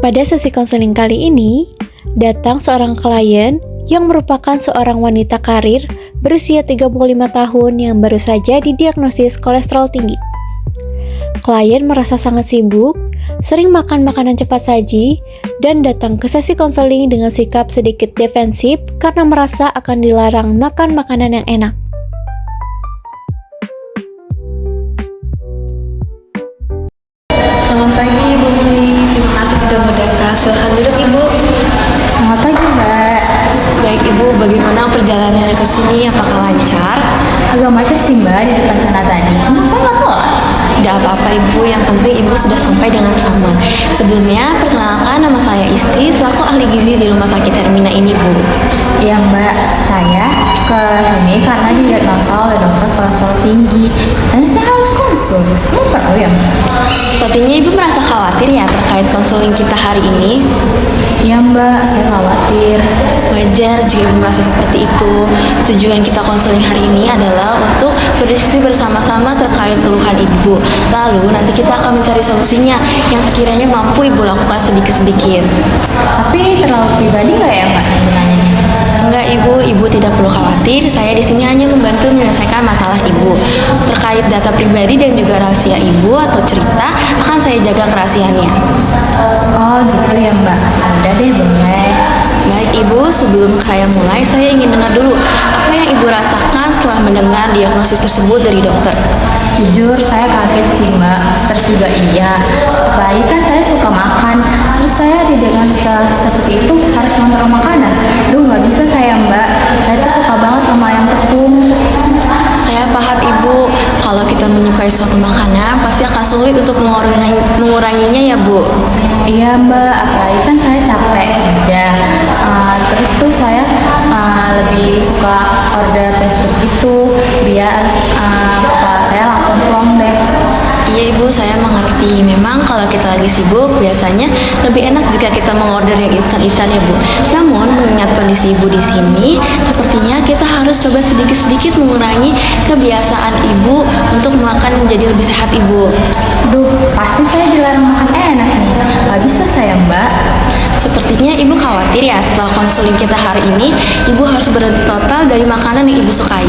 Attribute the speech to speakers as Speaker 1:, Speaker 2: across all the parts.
Speaker 1: Pada sesi konseling kali ini, datang seorang klien yang merupakan seorang wanita karir berusia 35 tahun yang baru saja didiagnosis kolesterol tinggi. Klien merasa sangat sibuk, sering makan makanan cepat saji, dan datang ke sesi konseling dengan sikap sedikit defensif karena merasa akan dilarang makan makanan yang enak.
Speaker 2: Selamat pagi Ibu Muli, terima kasih sudah mau datang. Silakan duduk Ibu.
Speaker 3: Selamat pagi Mbak.
Speaker 2: Baik Ibu, bagaimana perjalanannya ke sini? Apakah lancar?
Speaker 3: Agak macet sih Mbak di depan sana tadi. Masa nggak telat?
Speaker 2: Tidak apa-apa Ibu, yang penting Ibu sudah sampai dengan selamat. Sebelumnya, perkenalkan nama saya Isti, selaku ahli gizi di Rumah Sakit Hermina ini Bu.
Speaker 3: Iya Mbak, saya ke sini karena didiagnosa oleh dokter kolesterol tinggi. Katanya saya harus konsul. Ini perlu ya Mbak?
Speaker 2: Sepertinya Ibu merasa khawatir ya terkait konseling kita hari ini.
Speaker 3: Iya Mbak, saya khawatir.
Speaker 2: Wajar jika Ibu merasa seperti itu. Tujuan kita konseling hari ini adalah untuk berdiskusi bersama-sama terkait keluhan Ibu. Lalu nanti kita akan mencari solusinya yang sekiranya mampu Ibu lakukan sedikit-sedikit.
Speaker 3: Tapi terlalu pribadi nggak ya Mbak nanyanya?
Speaker 2: Enggak Ibu tidak perlu khawatir. Saya di sini hanya membantu menyelesaikan masalah Ibu. Terkait data pribadi dan juga rahasia Ibu atau cerita akan saya jaga kerahasiaannya.
Speaker 3: Oh gitu ya Mbak. Udah deh boleh.
Speaker 2: Baik Ibu, sebelum saya mulai, saya ingin dengar dulu apa yang Ibu rasakan setelah mendengar diagnosis tersebut dari dokter.
Speaker 3: Jujur saya kaget sih Mbak, stres juga iya. Apalagi kan saya suka makan, terus saya didiagnosa seperti itu harus ngontrol makanan. Duh nggak bisa saya Mbak, saya tuh suka banget sama ayam tepung.
Speaker 2: Saya paham Ibu, kalau kita menyukai suatu makanan pasti akan sulit untuk menguranginya ya Bu.
Speaker 3: Iya Mbak, apalagi kan saya capek kerja. Terus tuh saya lebih suka order fast food gitu, biar kepala saya langsung plong deh.
Speaker 2: Iya Ibu, saya mengerti. Memang kalau kita lagi sibuk, biasanya lebih enak jika kita mengorder yang instan-instan ya Bu. Namun, mengingat kondisi Ibu di sini, sepertinya kita harus coba sedikit-sedikit mengurangi kebiasaan Ibu untuk makan menjadi lebih sehat Ibu.
Speaker 3: Duh, pasti saya dilarang makan enak nih. Gak bisa saya Mbak.
Speaker 2: Sepertinya Ibu khawatir ya setelah konseling kita hari ini, Ibu harus berhenti total dari makanan yang Ibu sukai.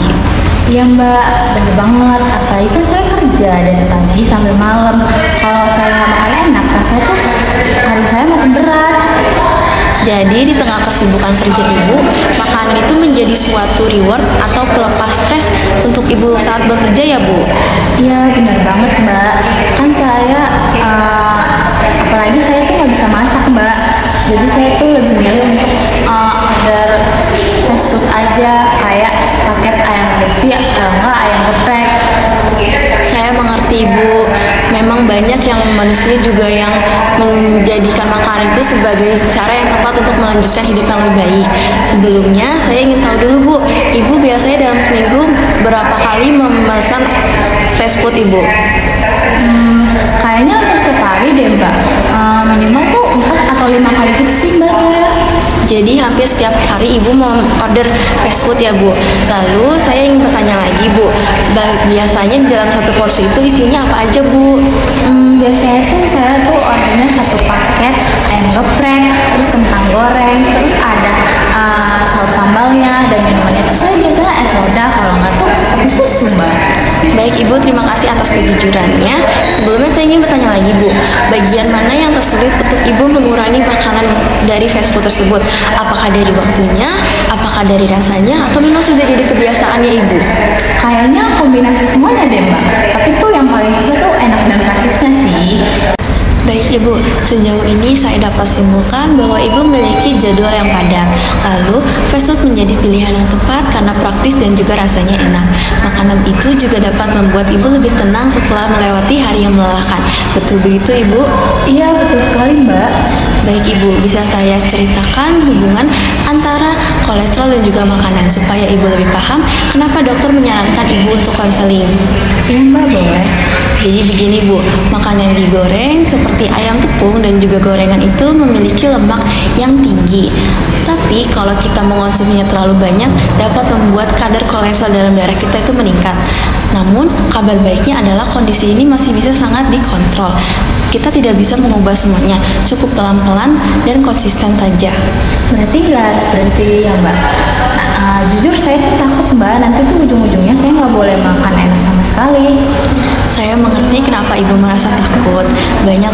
Speaker 3: Iya Mbak, bener banget. Apalagi kan saya kerja dari pagi sampai malam. Kalau saya nggak makan enak, rasanya tuh hari saya makin berat.
Speaker 2: Jadi di tengah kesibukan kerja Ibu, makanan itu menjadi suatu reward atau pelepas stres untuk Ibu saat bekerja ya Bu?
Speaker 3: Iya bener banget Mbak. Kan saya, apalagi saya tuh nggak bisa masak Mbak. Jadi saya tuh lebih milih untuk order fast food aja, kayak paket ayam crispy atau enggak ayam geprek.
Speaker 2: Saya mengerti Ibu, memang banyak yang manusia juga yang menjadikan makanan itu sebagai cara yang tepat untuk melanjutkan hidup yang lebih baik. Sebelumnya saya ingin tahu dulu Bu, Ibu biasanya dalam seminggu berapa kali memesan fast food Ibu?
Speaker 3: Kayaknya hampir setiap hari deh Mbak. Minimal tuh 4 atau 5 kali gitu sih Mbak saya.
Speaker 2: Jadi hampir setiap hari Ibu mau order fast food ya Bu. Lalu saya ingin bertanya lagi Bu, biasanya di dalam satu porsi itu isinya apa aja Bu?
Speaker 3: Biasanya tuh saya tuh ordernya satu paket ayam geprek, terus kentang goreng, terus ada saus sambalnya dan minumannya itu saya biasanya es soda, kalau nggak tuh kopi susu Mbak.
Speaker 2: Baik Ibu, terima kasih atas kejujurannya. Sebelumnya saya ingin bertanya lagi Bu, bagian mana yang tersulit untuk Ibu mengurangi makanan dari fast food tersebut? Apakah dari waktunya, apakah dari rasanya, atau memang sudah jadi kebiasaannya Ibu?
Speaker 3: Kayaknya kombinasi semuanya deh Mbak, tapi tuh yang paling susah tuh enak dan praktisnya sih.
Speaker 2: Baik Ibu, sejauh ini saya dapat simpulkan bahwa Ibu memiliki jadwal yang padat. Lalu, fast food menjadi pilihan yang tepat karena praktis dan juga rasanya enak. Makanan itu juga dapat membuat Ibu lebih tenang setelah melewati hari yang melelahkan. Betul begitu Ibu?
Speaker 3: Iya betul sekali Mbak.
Speaker 2: Baik Ibu, bisa saya ceritakan hubungan antara kolesterol dan juga makanan supaya Ibu lebih paham kenapa dokter menyarankan Ibu untuk konseling.
Speaker 3: Iya Mbak, boleh.
Speaker 2: Jadi begini Bu, makanan yang digoreng seperti ayam tepung dan juga gorengan itu memiliki lemak yang tinggi. Tapi kalau kita mengonsumsinya terlalu banyak dapat membuat kadar kolesterol dalam darah kita itu meningkat. Namun, kabar baiknya adalah kondisi ini masih bisa sangat dikontrol. Kita tidak bisa mengubah semuanya, cukup pelan-pelan dan konsisten saja.
Speaker 3: Berarti nggak harus berhenti ya Mbak? Jujur saya tuh takut Mbak, nanti tuh ujung-ujungnya saya nggak boleh makan enak sama sekali.
Speaker 2: Saya mengerti kenapa ibu merasa takut. Banyak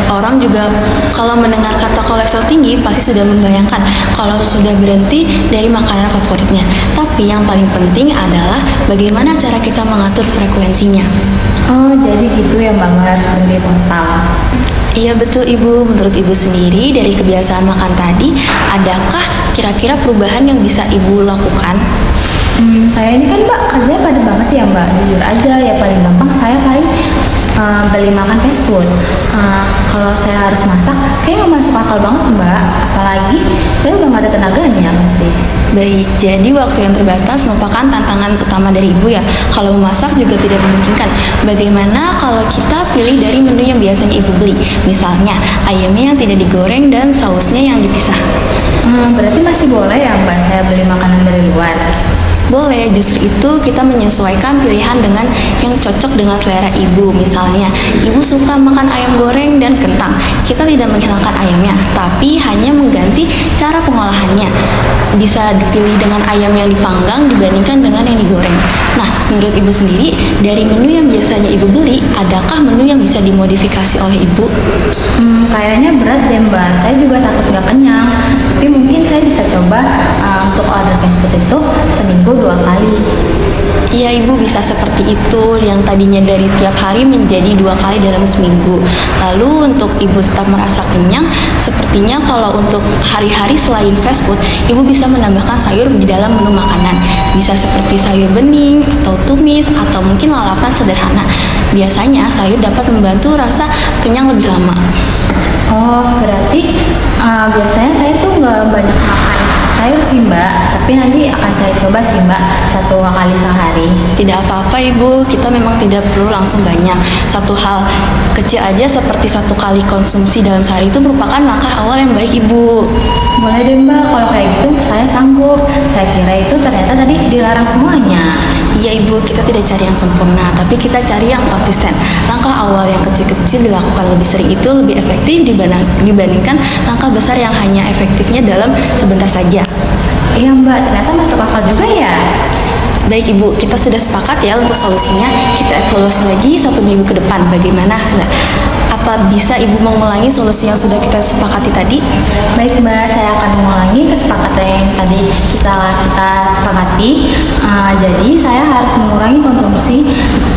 Speaker 2: orang juga kalau mendengar kata kolesterol tinggi pasti sudah membayangkan kalau sudah berhenti dari makanan favoritnya. Tapi yang paling penting adalah bagaimana cara kita mengatur frekuensinya.
Speaker 3: Oh, jadi gitu ya Mbak, nggak harus berhenti total.
Speaker 2: Iya betul Ibu, menurut Ibu sendiri dari kebiasaan makan tadi, adakah kira-kira perubahan yang bisa Ibu lakukan?
Speaker 3: Saya ini kan Mbak kerjanya padat banget ya Mbak, jujur aja ya paling gampang saya paling beli makan fast food. Kalau saya harus masak, kayak nggak masuk akal banget Mbak, apalagi saya udah nggak ada tenaganya pasti.
Speaker 2: Baik, jadi waktu yang terbatas merupakan tantangan utama dari Ibu ya. Kalau memasak juga tidak memungkinkan. Bagaimana kalau kita pilih dari menu yang biasanya Ibu beli? Misalnya, ayamnya yang tidak digoreng dan sausnya yang dipisah.
Speaker 3: Berarti masih boleh ya Mbak saya beli makanan dari luar?
Speaker 2: Boleh, justru itu kita menyesuaikan pilihan dengan yang cocok dengan selera Ibu. Misalnya, Ibu suka makan ayam goreng dan kentang. Kita tidak menghilangkan ayamnya, tapi hanya mengganti cara pengolahannya. Bisa dipilih dengan ayam yang dipanggang dibandingkan dengan yang digoreng. Nah, menurut Ibu sendiri, dari menu yang biasanya Ibu beli, adakah menu yang bisa dimodifikasi oleh Ibu?
Speaker 3: Kayaknya berat deh Mbak, saya juga takut nggak kenyang. Tapi mungkin saya bisa coba untuk order fast food itu seminggu 2 kali.
Speaker 2: Iya Ibu bisa seperti itu, yang tadinya dari tiap hari menjadi 2 kali dalam seminggu. Lalu untuk Ibu tetap merasa kenyang, sepertinya kalau untuk hari-hari selain fast food, Ibu bisa menambahkan sayur di dalam menu makanan. Bisa seperti sayur bening, atau tumis, atau mungkin lalapan sederhana. Biasanya sayur dapat membantu rasa kenyang lebih lama.
Speaker 3: Oh, berarti biasanya saya tuh nggak banyak makan sayur sih Mbak, tapi nanti akan saya coba sih Mbak 1 kali sehari.
Speaker 2: Tidak apa-apa Ibu, kita memang tidak perlu langsung banyak. Satu hal kecil aja seperti 1 kali konsumsi dalam sehari itu merupakan langkah awal yang baik Ibu.
Speaker 3: Boleh deh Mbak, kalau kayak gitu saya sanggup. Saya kira itu ternyata tadi dilarang semuanya.
Speaker 2: Iya Ibu, kita tidak cari yang sempurna, tapi kita cari yang konsisten. Langkah awal yang kecil-kecil dilakukan lebih sering itu lebih efektif dibandingkan langkah besar yang hanya efektifnya dalam sebentar saja.
Speaker 3: Iya Mbak, ternyata masuk akal juga ya.
Speaker 2: Baik Ibu, kita sudah sepakat ya untuk solusinya. Kita evaluasi lagi 1 minggu ke depan bagaimana hasilnya. Apa bisa Ibu mengulangi solusi yang sudah kita sepakati tadi?
Speaker 3: Baik Mbak, saya akan mengulangi kesepakatan yang tadi kita sepakati. Jadi saya harus mengurangi konsumsi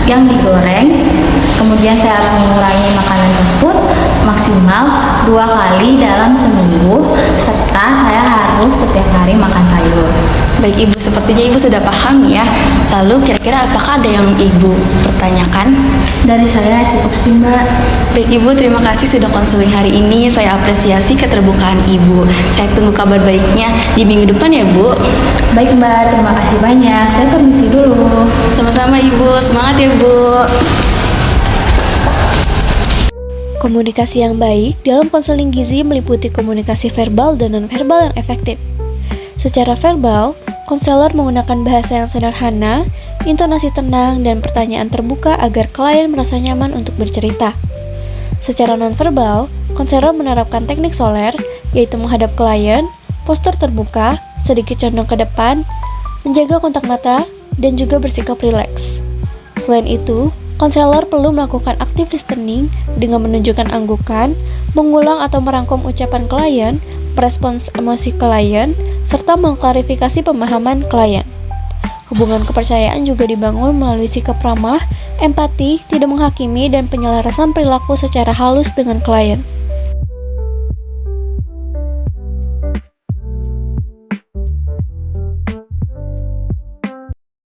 Speaker 3: yang digoreng. Kemudian saya harus mengurangi makanan fast food maksimal 2 kali dalam seminggu, serta saya harus setiap hari makan sayur.
Speaker 2: Baik Ibu, sepertinya Ibu sudah paham ya. Lalu kira-kira apakah ada yang Ibu pertanyakan?
Speaker 3: Dari saya cukup sih Mbak.
Speaker 2: Baik Ibu, terima kasih sudah konseling hari ini. Saya apresiasi keterbukaan Ibu. Saya tunggu kabar baiknya di minggu depan ya Bu.
Speaker 3: Baik Mbak, terima kasih banyak. Saya permisi dulu.
Speaker 2: Sama-sama Ibu, semangat ya Bu.
Speaker 1: Komunikasi yang baik dalam konseling gizi meliputi komunikasi verbal dan nonverbal yang efektif. Secara verbal, konselor menggunakan bahasa yang sederhana, intonasi tenang, dan pertanyaan terbuka agar klien merasa nyaman untuk bercerita. Secara nonverbal, konselor menerapkan teknik soler, yaitu menghadap klien, postur terbuka, sedikit condong ke depan, menjaga kontak mata, dan juga bersikap rileks. Selain itu, konselor perlu melakukan active listening dengan menunjukkan anggukan, mengulang atau merangkum ucapan klien, merespons emosi klien, serta mengklarifikasi pemahaman klien. Hubungan kepercayaan juga dibangun melalui sikap ramah, empati, tidak menghakimi, dan penyelarasan perilaku secara halus dengan klien.